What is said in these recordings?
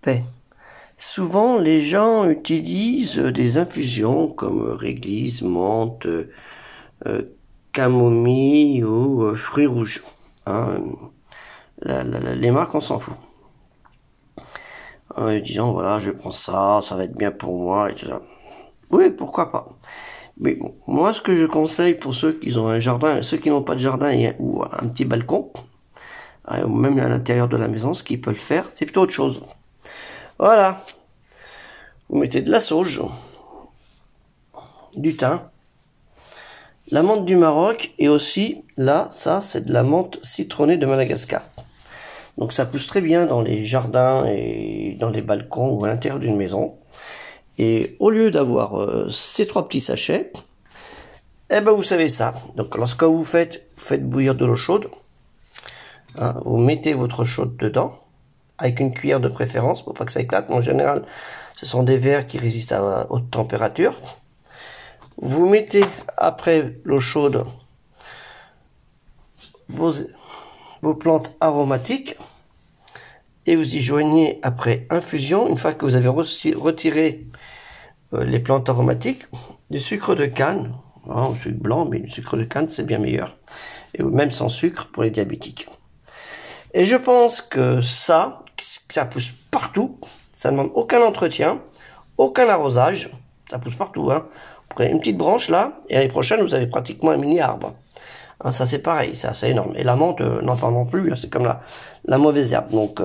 paix. Souvent, les gens utilisent des infusions comme réglisse, menthe, camomille ou fruits rouges. Hein. Les marques, on s'en fout. En disant, voilà, je prends ça, ça va être bien pour moi, et tout ça. Oui, pourquoi pas. Mais bon, moi, ce que je conseille pour ceux qui ont un jardin, ceux qui n'ont pas de jardin ou un petit balcon, ou même à l'intérieur de la maison, ce qu'ils peuvent faire, c'est plutôt autre chose. Voilà. Vous mettez de la sauge, du thym, la menthe du Maroc, et aussi, là, ça, c'est de la menthe citronnée de Madagascar. Donc ça pousse très bien dans les jardins et dans les balcons ou à l'intérieur d'une maison. Et au lieu d'avoir ces 3 petits sachets, eh ben vous savez ça. Donc lorsque vous faites bouillir de l'eau chaude, hein, vous mettez votre chaude dedans, avec une cuillère de préférence, pour pas que ça éclate. En général, ce sont des verres qui résistent à haute température. Vous mettez après l'eau chaude vos plantes aromatiques et vous y joignez après infusion, une fois que vous avez retiré les plantes aromatiques, du sucre de canne, hein, sucre blanc, mais le sucre de canne c'est bien meilleur, et même sans sucre pour les diabétiques. Et je pense que ça pousse partout, ça ne demande aucun entretien, aucun arrosage, ça pousse partout. Hein. Vous prenez une petite branche là, et l'année prochaine vous avez pratiquement un mini arbre. Hein, ça c'est pareil, ça c'est énorme. Et la menthe, n'en parlons plus, hein, c'est comme la mauvaise herbe. Donc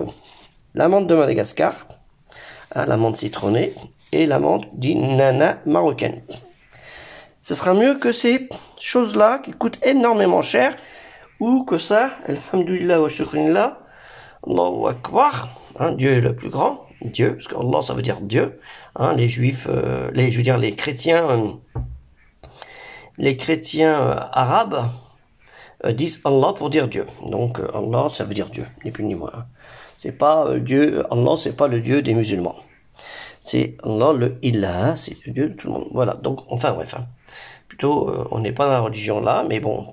la menthe de Madagascar, hein, la menthe citronnée, et la menthe dite nana marocaine. Ce sera mieux que ces choses-là qui coûtent énormément cher, ou que ça, alhamdoulilah wa shukrinillah, Allahu akbar, hein, Dieu est le plus grand, Dieu, parce que Allah ça veut dire Dieu, hein, les juifs, les chrétiens arabes disent Allah pour dire Dieu. Donc Allah ça veut dire Dieu, ni plus ni moins. C'est pas Dieu, Allah c'est pas le Dieu des musulmans. C'est Allah le Ilah, c'est le Dieu de tout le monde. Voilà, donc enfin bref. Hein. Plutôt on n'est pas dans la religion là, mais bon.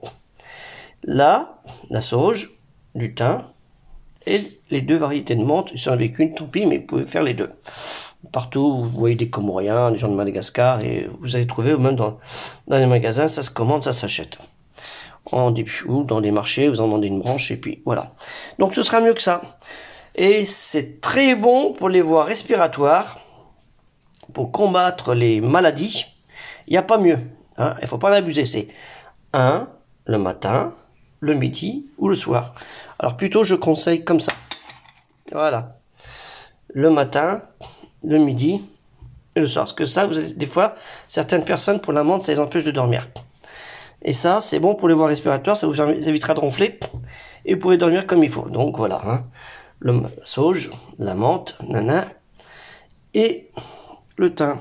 Là, la sauge, du thym et les 2 variétés de menthe, si on avait qu'une, tant pis, mais vous pouvez faire les 2. Partout, vous voyez des Comoriens, des gens de Madagascar, et vous allez trouver, ou même dans les magasins, ça se commande, ça s'achète. Ou dans les marchés, vous en demandez une branche, et puis voilà. Donc ce sera mieux que ça. Et c'est très bon pour les voies respiratoires, pour combattre les maladies. Il n'y a pas mieux. Hein. Il ne faut pas l'abuser. C'est le matin, le midi ou le soir. Alors plutôt je conseille comme ça. Voilà. Le matin, le midi et le soir. Parce que ça, vous avez, des fois, certaines personnes, pour la menthe, ça les empêche de dormir. Et ça, c'est bon pour les voies respiratoires, ça vous évitera de ronfler. Et vous pourrez dormir comme il faut. Donc voilà. Hein. La sauge, la menthe, nana, et le thym.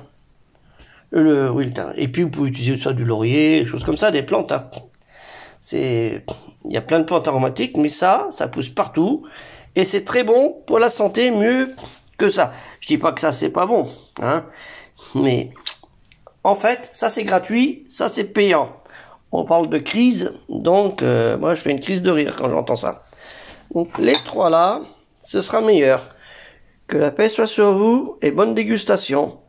Oui, le thym. Et puis vous pouvez utiliser soit du laurier, des choses comme ça, des plantes. Hein. Il y a plein de plantes aromatiques, mais ça pousse partout. Et c'est très bon pour la santé, mieux que ça. Je dis pas que ça c'est pas bon, hein. Mais en fait, ça c'est gratuit, ça c'est payant. On parle de crise, donc moi je fais une crise de rire quand j'entends ça. Donc les 3 là, ce sera meilleur. Que la paix soit sur vous et bonne dégustation.